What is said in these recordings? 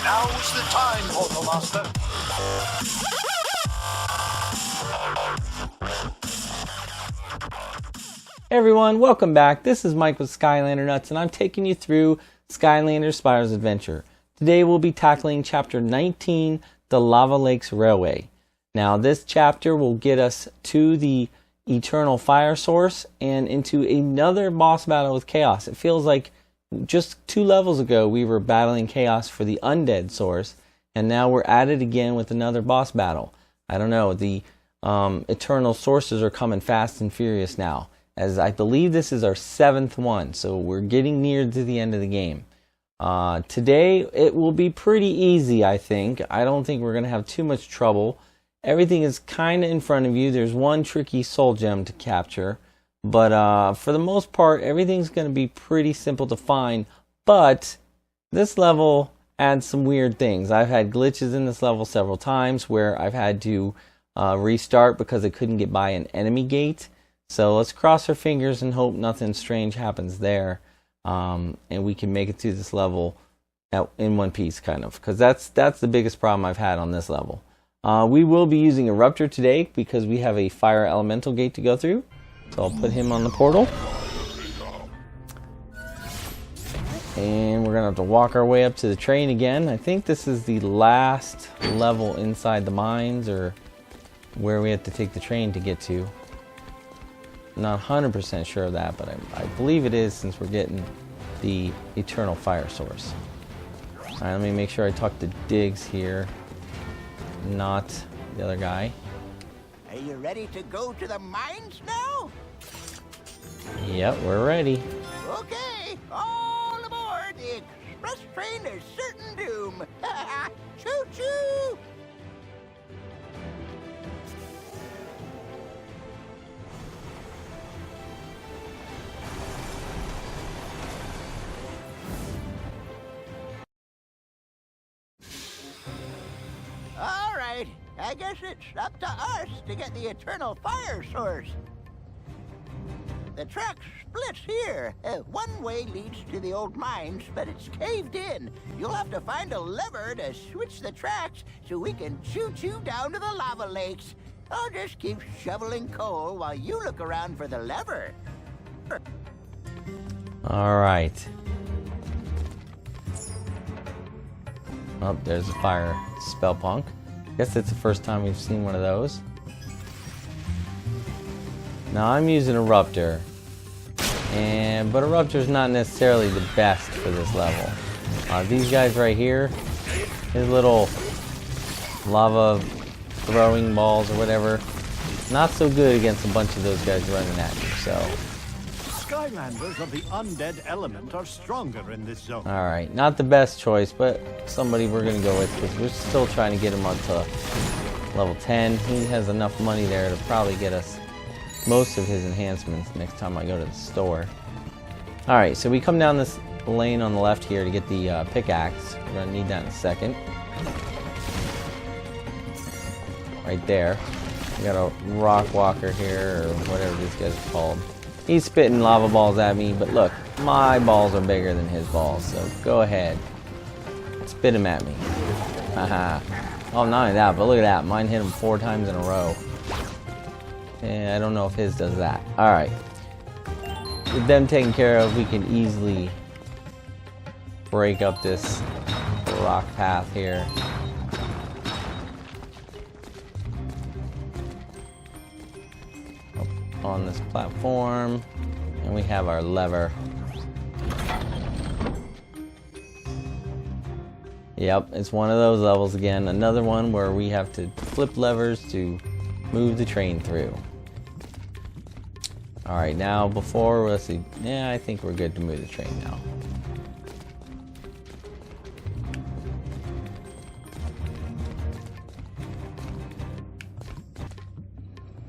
Now's the time, Portal Master. Hey everyone, welcome back. This is Mike with SkylanderNutts, and I'm taking you through Skylanders Spyros Adventure. Today we'll be tackling Chapter 19, the Lava Lakes Railway. Now this chapter will get us to the Eternal Fire Source and into another boss battle with Kaos. It feels like just 2 levels ago we were battling Kaos for the Undead Source, and now we're at it again with another boss battle. I don't know, the Eternal Sources are coming fast and furious now, as I believe this is our 7th one, so we're getting near to the end of the game. Today it will be pretty easy, I think. I don't think we're going to have too much trouble. Everything is kind of in front of you. There's one tricky soul gem to capture, but for the most part everything's going to be pretty simple to find. But this level adds some weird things. I've had glitches in this level several times where I've had to restart because I couldn't get by an enemy gate. So let's cross our fingers and hope nothing strange happens there, and we can make it through this level in one piece, kind of, because that's the biggest problem I've had on this level. We will be using a Rupture today because we have a fire elemental gate to go through, so I'll put him on the portal. And we're going to have to walk our way up to the train again. I think this is the last level inside the mines, or where we have to take the train to get to. Not 100% sure of that, but I believe it is, since we're getting the Eternal Fire Source. Alright, let me make sure I talk to Diggs here, not the other guy. Are you ready to go to the mines now? Yep, we're ready. Okay, all aboard the express train to certain doom. Choo-choo! Alright, I guess it's up to us to get the Eternal Fire Source. The track splits here. One way leads to the old mines, but it's caved in. You'll have to find a lever to switch the tracks so we can choo-choo down to the lava lakes. I'll just keep shoveling coal while you look around for the lever. Alright. Oh, there's a fire spell punk. Guess it's the first time we've seen one of those. Now I'm using a Rupture, but a Rupture is not necessarily the best for this level. These guys right here, his little lava throwing balls or whatever, not so good against a bunch of those guys running at you. So Skylanders of the undead element are stronger in this zone. alright, not the best choice, but somebody we're going to go with, because we're still trying to get him up to level 10. He has enough money there to probably get us most of his enhancements next time I go to the store. Alright, so we come down this lane on the left here to get the pickaxe. We're going to need that in a second. Right there. We got a rock walker here, or whatever these guys are called. He's spitting lava balls at me, but look, my balls are bigger than his balls, so go ahead. Spit them at me. Haha. Oh, not only that, but look at that. Mine hit him 4 times in a row. And I don't know if his does that. Alright. With them taken care of, we can easily break up this rock path here. On this platform, and we have our lever. Yep, it's one of those levels again, another one where we have to flip levers to move the train through. Alright, now before, let's see, yeah, I think we're good to move the train now.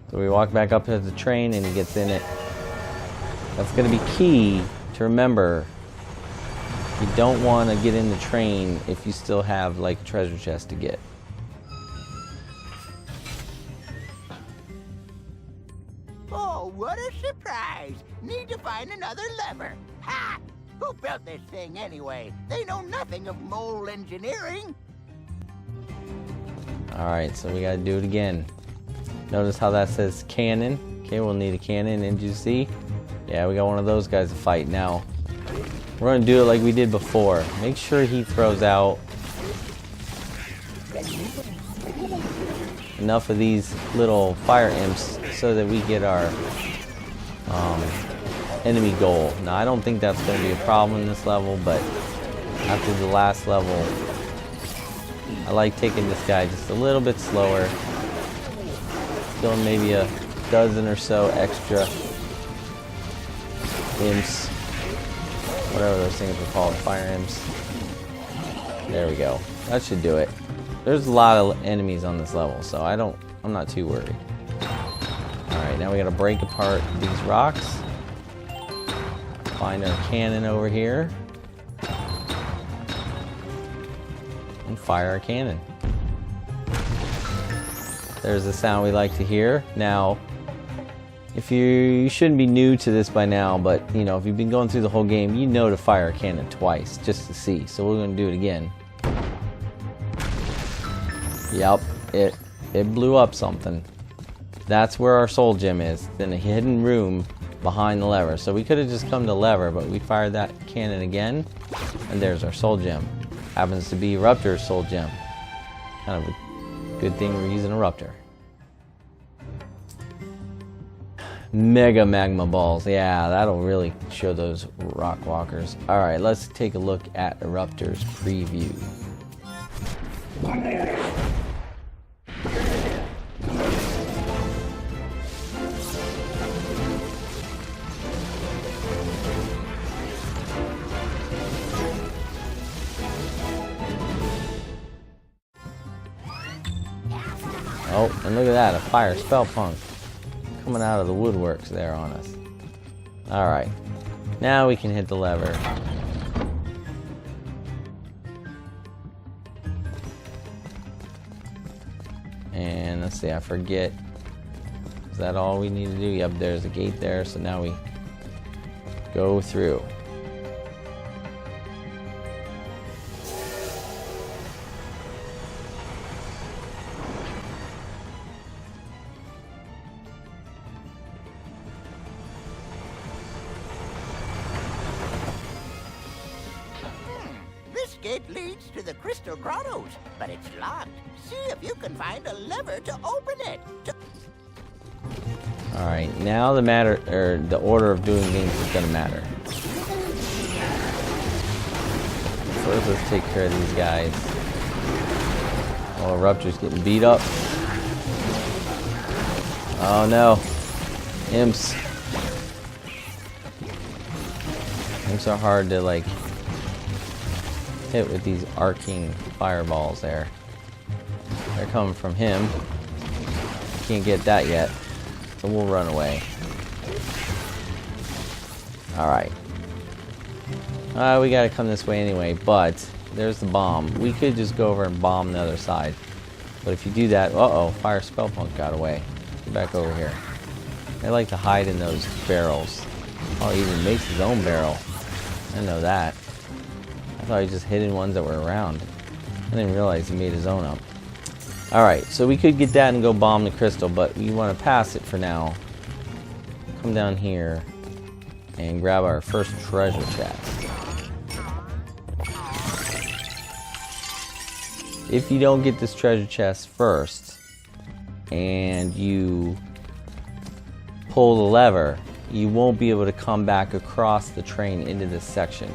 So we walk back up to the train and he gets in it. That's going to be key to remember. You don't want to get in the train if you still have like a treasure chest to get. Oh, what a surprise! Need to find another lever. Ha! Who built this thing anyway? They know nothing of mole engineering. Alright, so we gotta do it again. Notice how that says cannon. Okay, we'll need a cannon, and you see? Yeah, we got one of those guys to fight now. We're gonna do it like we did before. Make sure he throws out enough of these little fire imps so that we get our enemy goal. Now, I don't think that's going to be a problem in this level, but after the last level, I like taking this guy just a little bit slower. Killing maybe a dozen or so extra imps. Whatever those things are called, fire imps. There we go. That should do it. There's a lot of enemies on this level, so I'm not too worried. Alright, now we gotta break apart these rocks. Find our cannon over here. And fire our cannon. There's the sound we like to hear. Now, if you shouldn't be new to this by now, but you know, if you've been going through the whole game, you know to fire a cannon twice just to see. So we're going to do it again. Yep, it blew up something. That's where our soul gem is, in a hidden room behind the lever. So we could have just come to lever, but we fired that cannon again, and there's our soul gem. Happens to be Ruptor's soul gem. Kind of a good thing we're using a Ruptor. Mega magma balls. Yeah, that'll really show those rock walkers. Alright, let's take a look at Eruptor's preview. Oh, and look at that, a fire spell punk coming out of the woodworks there on us. Alright, now we can hit the lever. And let's see, I forget. Is that all we need to do? Yep, there's a gate there, so now we go through. This gate leads to the Crystal Grottoes, but it's locked. See if you can find a lever to open it. Alright, now the order of doing things is gonna matter. First, let's take care of these guys. Oh, Rupture's getting beat up. Oh no. Imps. Imps are hard to like hit with these arcing fireballs there. They're coming from him. Can't get that yet, so we'll run away. Alright. We gotta come this way anyway, but there's the bomb. We could just go over and bomb the other side. But if you do that, uh-oh, fire spell punk got away. Get back over here. They like to hide in those barrels. Oh, he even makes his own barrel. I didn't know that. I thought he just hid in ones that were around. I didn't realize he made his own up. Alright, so we could get that and go bomb the crystal, but we want to pass it for now. Come down here and grab our first treasure chest. If you don't get this treasure chest first and you pull the lever, you won't be able to come back across the train into this section.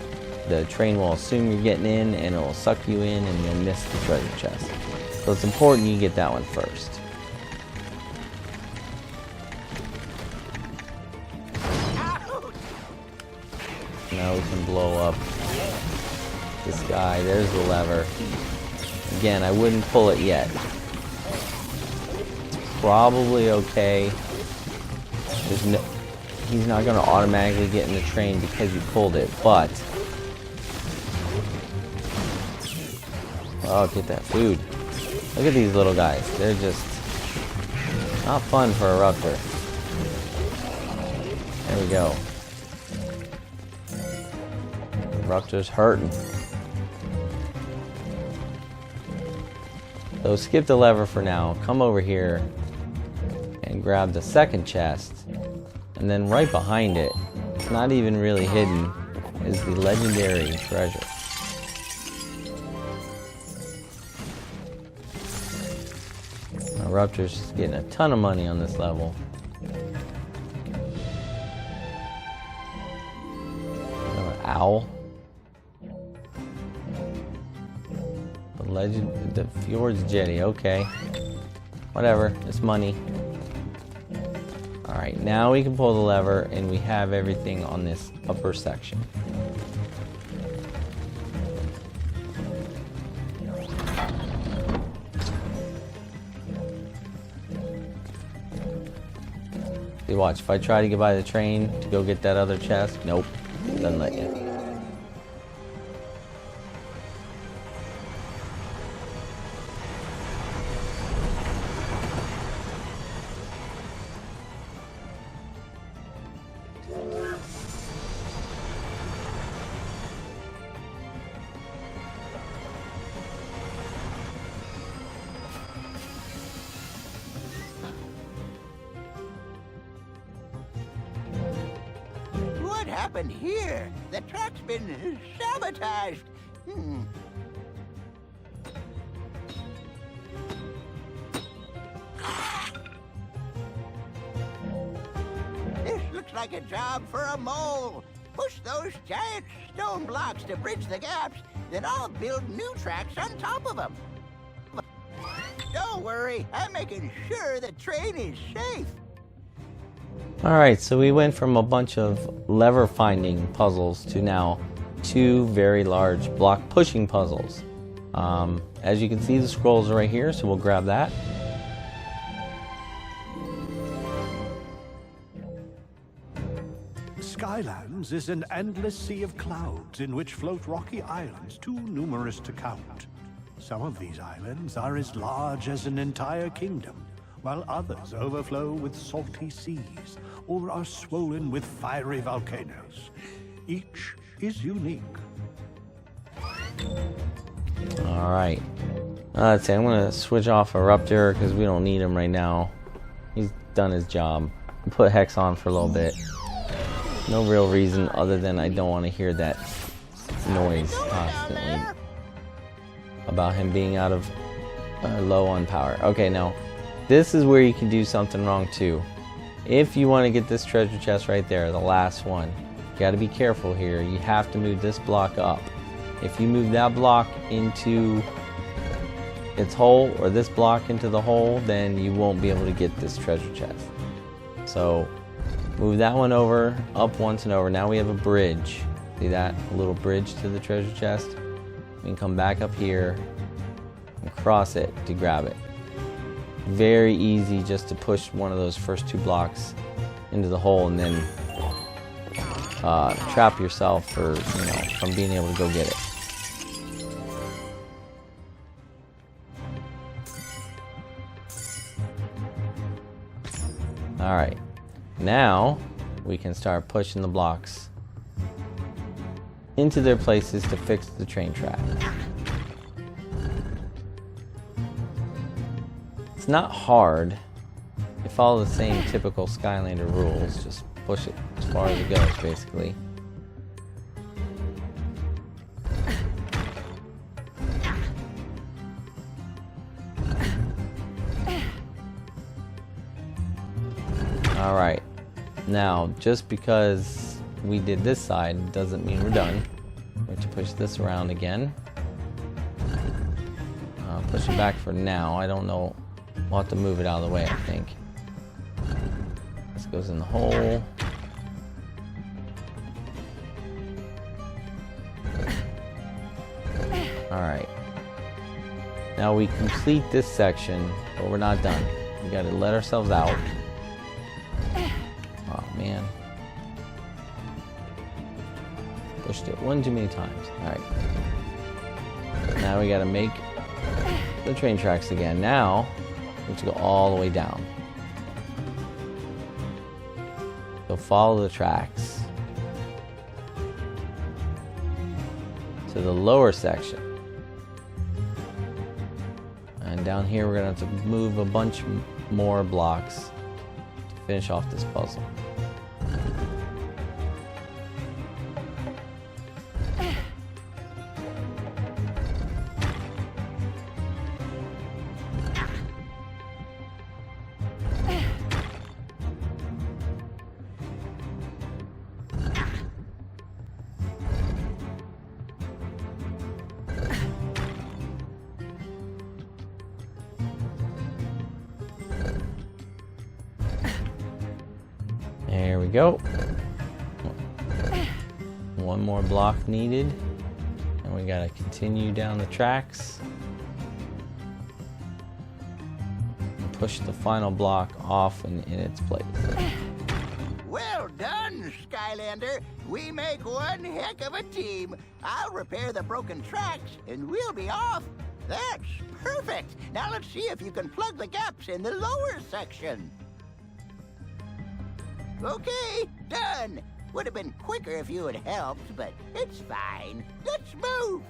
The train will assume you're getting in and it will suck you in and you'll miss the treasure chest. So it's important you get that one first. Now we can blow up this guy. There's the lever. Again, I wouldn't pull it yet. It's probably okay. He's not going to automatically get in the train because you pulled it, but... Oh, get that food. Look at these little guys. They're just not fun for a Ruptor. There we go. Rupture's hurting. So skip the lever for now. Come over here and grab the second chest. And then right behind it, it's not even really hidden, is the legendary treasure. Now, Rupture's just getting a ton of money on this level. Another owl. The Fjord's Jetty, okay. Whatever, it's money. Alright, now we can pull the lever and we have everything on this upper section. See, watch, if I try to get by the train to go get that other chest, nope, doesn't let you. What happened here? The track's been sabotaged. This looks like a job for a mole. Push those giant stone blocks to bridge the gaps, then I'll build new tracks on top of them. Don't worry, I'm making sure the train is safe. Alright, so we went from a bunch of lever finding puzzles to now 2 very large block pushing puzzles. As you can see, the scrolls are right here, so we'll grab that. Skylands is an endless sea of clouds in which float rocky islands too numerous to count. Some of these islands are as large as an entire kingdom, while others overflow with salty seas or are swollen with fiery volcanoes. Each is unique. Alright. Let's see, I'm going to switch off a Rupture because we don't need him right now. He's done his job. I'll put Hex on for a little bit. No real reason other than I don't want to hear that noise constantly about him being out of low on power. Okay, now this is where you can do something wrong too. If you want to get this treasure chest right there, the last one, you got to be careful here. You have to move this block up. If you move that block into its hole or this block into the hole, then you won't be able to get this treasure chest. So move that one over, up once and over. Now we have a bridge. See that? A little bridge to the treasure chest. We can come back up here and cross it to grab it. Very easy just to push one of those first 2 blocks into the hole and then trap yourself for, from being able to go get it. Alright, now we can start pushing the blocks into their places to fix the train track. It's not hard. You follow the same typical Skylander rules, just push it as far as it goes, basically. Alright, now just because we did this side doesn't mean we're done. We have to push this around again. Push it back for now. I don't know. We'll have to move it out of the way, I think. This goes in the hole. Alright. Now we complete this section, but we're not done. We gotta let ourselves out. Oh man. Pushed it one too many times. Alright. Now we gotta make the train tracks again. Now, we have to go all the way down. So follow the tracks. to the lower section. And down here we're going to have to move a bunch more blocks to finish off this puzzle. There we go. One more block needed. And we gotta continue down the tracks. And push the final block off in its place. Well done, Skylander. We make one heck of a team. I'll repair the broken tracks, and we'll be off. That's perfect. Now let's see if you can plug the gaps in the lower section. Okay, done. Would have been quicker if you had helped, but it's fine. Let's move.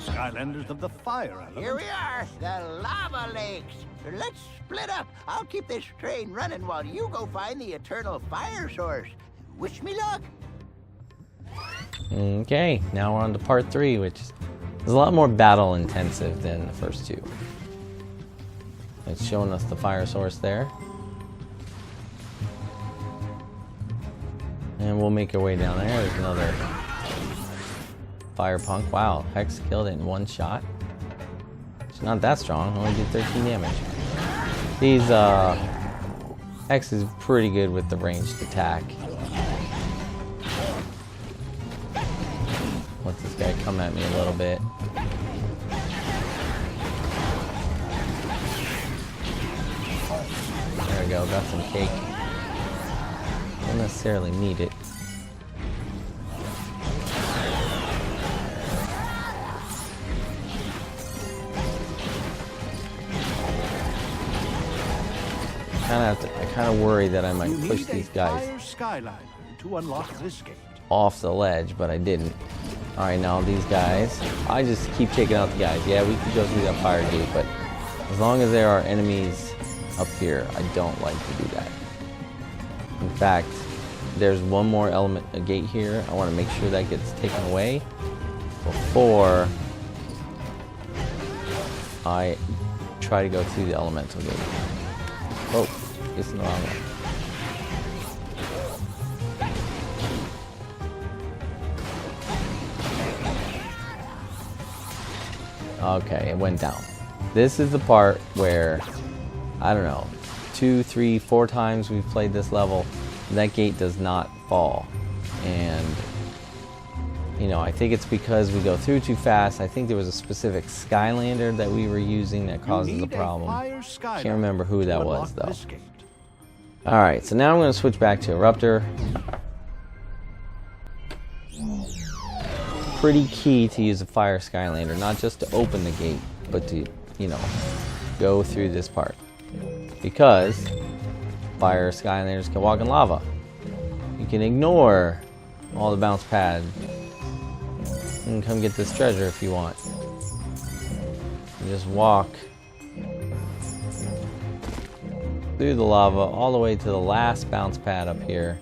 Skylanders of the fire element. Here we are, the lava lakes. Let's split up. I'll keep this train running while you go find the eternal fire source. Wish me luck. Okay, now we're on to part 3, which is a lot more battle intensive than the first two. It's showing us the fire source there. And we'll make our way down there. There's another fire punk. Wow, Hex killed it in one shot. It's not that strong, only did 13 damage. These Hex is pretty good with the ranged attack. Let this guy come at me a little bit. There we go, got some cake. Don't necessarily need it. I kind of worry that I might push these guys Skylander to unlock this gate. off the ledge, but I didn't. All right, now these guys, I just keep taking out the guys. Yeah, we could go through that fire gate, but as long as there are enemies up here, I don't like to do that. In fact, there's one more element, a gate here. I want to make sure that gets taken away before I try to go through the elemental gate. Oh, it's the wrong one. Okay, it went down. This is the part where, I don't know, 2, 3, 4 times we've played this level, that gate does not fall. And, you know, I think it's because we go through too fast. I think there was a specific Skylander that we were using that causes the problem. Can't remember who that was, though. Alright, so now I'm going to switch back to Eruptor. Pretty key to use a fire Skylander, not just to open the gate, but to, you know, go through this part. Because fire Skylanders can walk in lava. You can ignore all the bounce pad and come get this treasure if you want. You just walk through the lava all the way to the last bounce pad up here,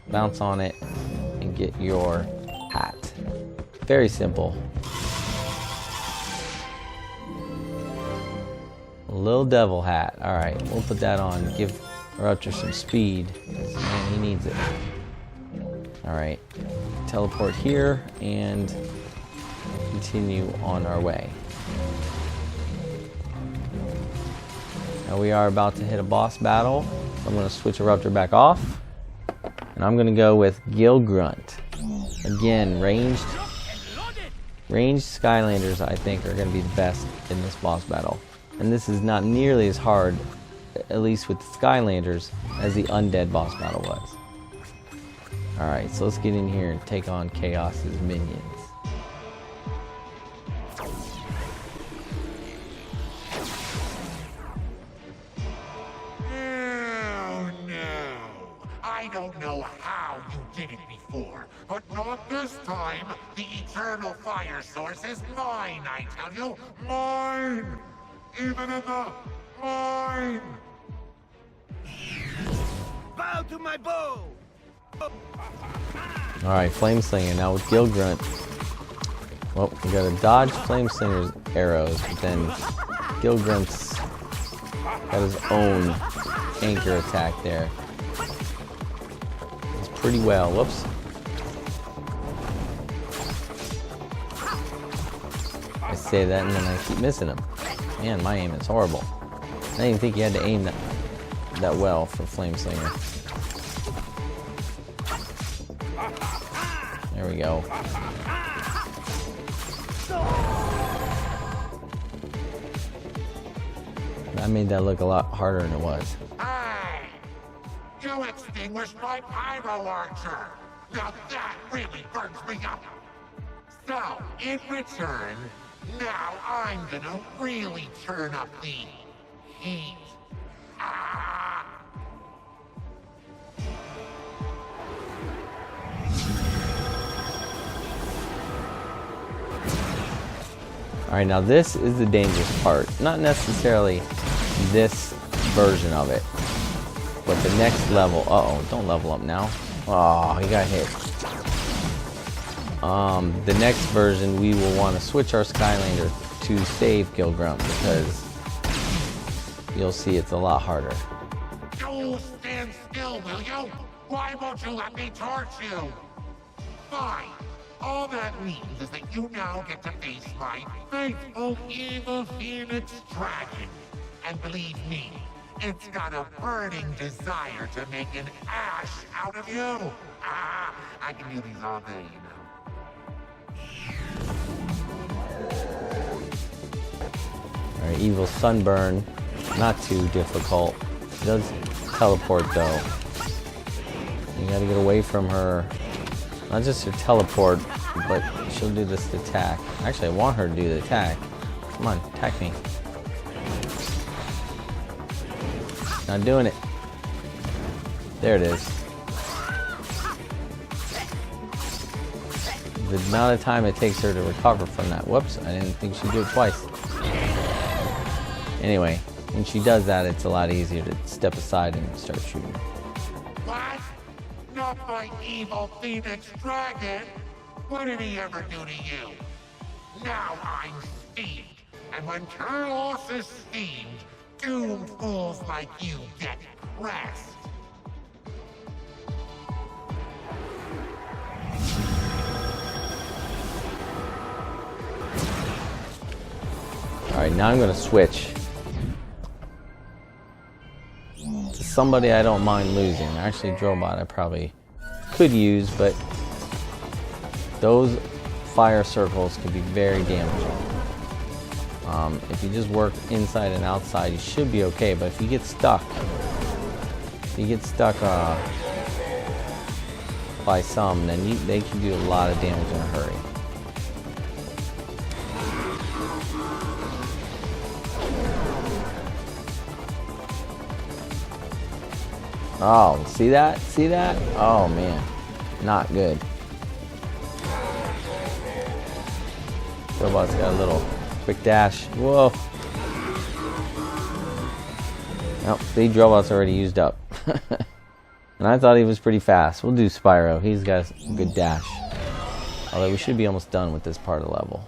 bounce on it, and get your hat. Very simple. Little devil hat. Alright, we'll put that on. Give Eruptor some speed. Man, he needs it. Alright. Teleport here and continue on our way. Now we are about to hit a boss battle. So I'm going to switch Eruptor back off. And I'm going to go with Gil Grunt. Again, ranged Skylanders I think are going to be the best in this boss battle. And this is not nearly as hard, at least with the Skylanders, as the Undead boss battle was. Alright, so let's get in here and take on Kaos's minions. Oh no! I don't know how you did it before, but not this time! The eternal fire source is mine, I tell you! Mine! Even in the mine! Bow to my bow! Alright, Flameslinger now with Gil Grunt. Well, we gotta dodge Flameslinger's arrows, but then Gil Grunt's got his own anchor attack there. It's pretty well. Whoops. I say that and then I keep missing him. Man, my aim is horrible. I didn't even think you had to aim that well for Flameslinger. There we go. I made that look a lot harder than it was. Hey! You extinguished my pyro launcher! Now that really burns me up! So, in return, now I'm gonna really turn up the heat. Ah! Alright, now this is the dangerous part. Not necessarily this version of it, but the next level. Uh-oh, don't level up now. Oh, he got hit. The next version, we will want to switch our Skylander to save Gil Grunt because you'll see it's a lot harder. You stand still, will you? Why won't you let me torch you? Fine. All that means is that you now get to face my faithful evil Phoenix Dragon. And believe me, it's got a burning desire to make an ash out of you. Ah, I can do these all day, you know. Alright, Evil Sunburn, not too difficult. She does teleport though. You gotta get away from her. Not just her teleport, but she'll do this attack. Actually, I want her to do the attack. Come on, attack me. Not doing it. There it is. The amount of time it takes her to recover from that. Whoops, I didn't think she'd do it twice. Anyway, when she does that, it's a lot easier to step aside and start shooting. What? Not my evil Phoenix Dragon? What did he ever do to you? Now I'm steamed, and when Kaos is steamed, doomed fools like you get pressed. Alright, now I'm gonna switch to somebody I don't mind losing. Actually, Drobot I probably could use, but those fire circles can be very damaging. If you just work inside and outside, you should be okay, but if you get stuck, by some, then they can do a lot of damage in a hurry. Oh, see that? See that? Oh man, not good. Robot's got a little quick dash. Whoa. Nope, the Drobot's already used up. And I thought he was pretty fast. We'll do Spyro. He's got a good dash. Although we should be almost done with this part of the level.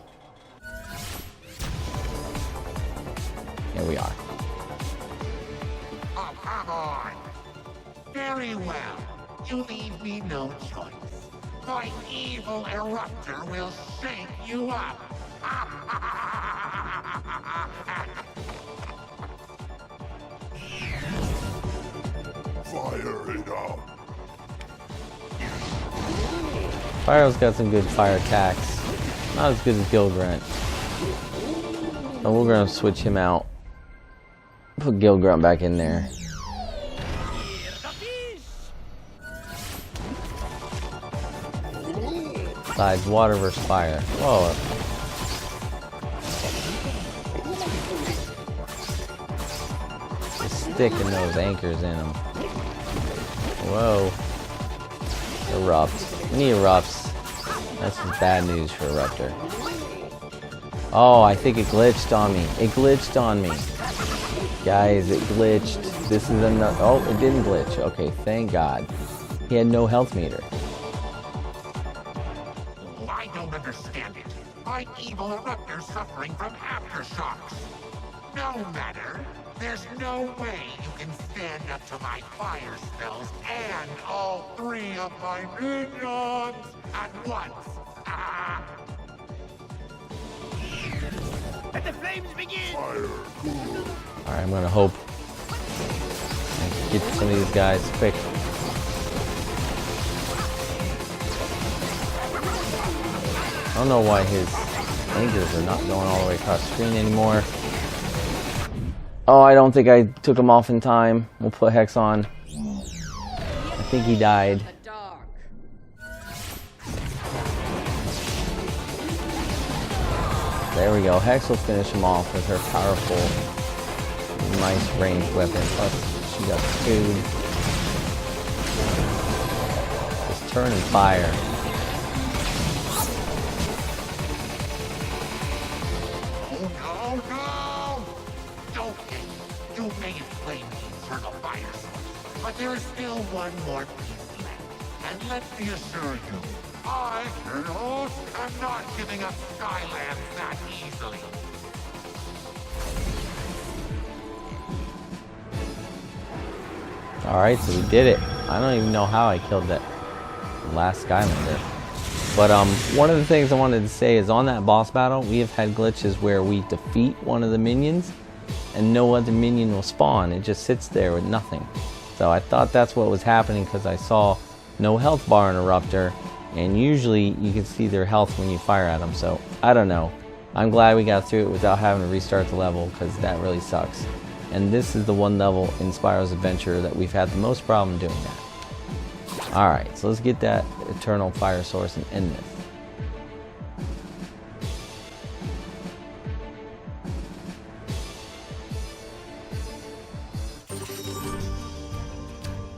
Here we are. Oh, come on. Very well. You leave me no choice. My evil eruptor will shake you up. Fire it up. Spyro's got some good fire attacks. Not as good as Gilgrunt. So we're gonna switch him out. Put Gilgrunt back in there. Besides water versus fire. Whoa. The stick and those anchors in them. Whoa. Erupt. When he erupts, that's just bad news for Eruptor. Oh, I think it glitched on me. It glitched on me. Guys, it glitched. This is another. Oh, it didn't glitch. Okay, thank God. He had no health meter. I don't understand it. My evil eruptor suffering from aftershocks. No matter. There's no way you can stand up to my fire spells and all three of my minions at once. Let the flames begin! Fire cool. Alright, I'm gonna hope I can get some of these guys quick. I don't know why his anchors are not going all the way across the screen anymore. Oh, I don't think I took him off in time. We'll put Hex on. I think he died. There we go. Hex will finish him off with her powerful, nice ranged weapon. Plus, she got food. Just turn and fire. Oh no! Don't think you may flame the eternal fire source, but there is still one more piece left. And let me assure you, I, Kaos, am not giving up Skylands that easily. Alright, so we did it. I don't even know how I killed that last Skylander. But one of the things I wanted to say is on that boss battle, we have had glitches where we defeat one of the minions and no other minion will spawn. It just sits there with nothing. So I thought that's what was happening because I saw no health bar in Eruptor. And usually you can see their health when you fire at them. So I don't know. I'm glad we got through it without having to restart the level because that really sucks. And this is the one level in Spyros Adventure that we've had the most problem doing that. Alright, so let's get that eternal fire source and end this.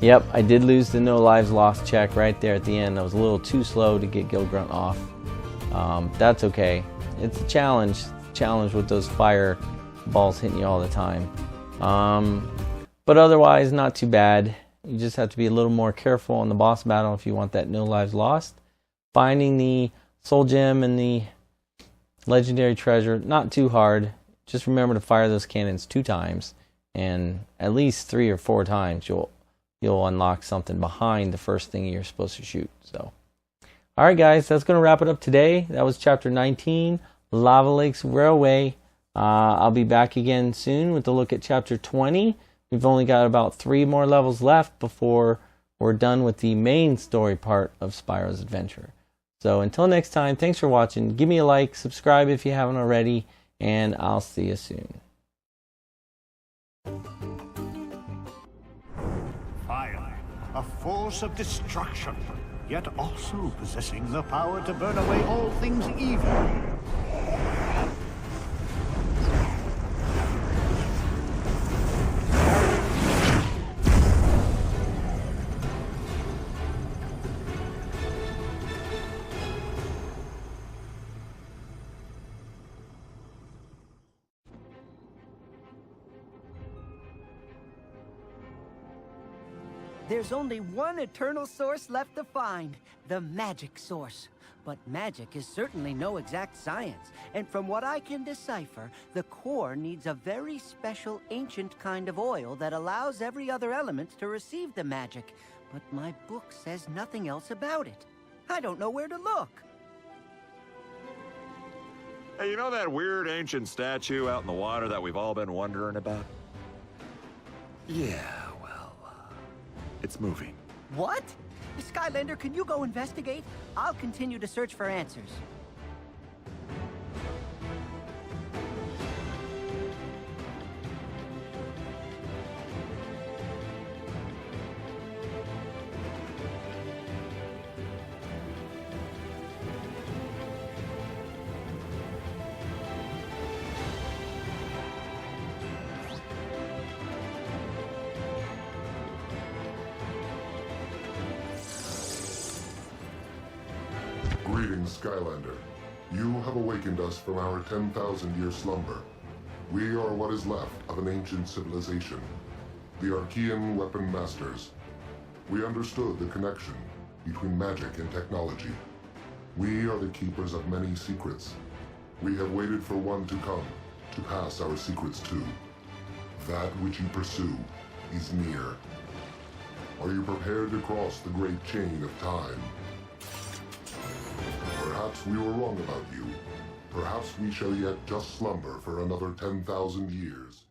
Yep, I did lose the no lives lost check right there at the end. I was a little too slow to get Gilgrunt off. That's okay. It's a challenge. Challenge with those fire balls hitting you all the time. But otherwise, not too bad. You just have to be a little more careful in the boss battle if you want that no lives lost. Finding the soul gem and the legendary treasure, not too hard. Just remember to fire those cannons 2 times. And at least 3 or 4 times you'll unlock something behind the first thing you're supposed to shoot. So, alright guys, that's going to wrap it up today. That was chapter 19, Lava Lakes Railway. I'll be back again soon with a look at chapter 20. We've only got about 3 more levels left before we're done with the main story part of Spyros Adventure. So until next time, thanks for watching. Give me a like, subscribe if you haven't already, and I'll see you soon. Fire, a force of destruction, yet also possessing the power to burn away all things evil. There's only one eternal source left to find, the magic source. But magic is certainly no exact science, and from what I can decipher, the core needs a very special ancient kind of oil that allows every other element to receive the magic. But my book says nothing else about it. I don't know where to look. Hey, you know that weird ancient statue out in the water that we've all been wondering about? Yeah, well, it's moving. What? Skylander, can you go investigate? I'll continue to search for answers. Greetings, Skylander. You have awakened us from our 10,000-year slumber. We are what is left of an ancient civilization, the Archean Weapon Masters. We understood the connection between magic and technology. We are the keepers of many secrets. We have waited for one to come, to pass our secrets to. That which you pursue is near. Are you prepared to cross the great chain of time? Perhaps we were wrong about you. Perhaps we shall yet just slumber for another 10,000 years.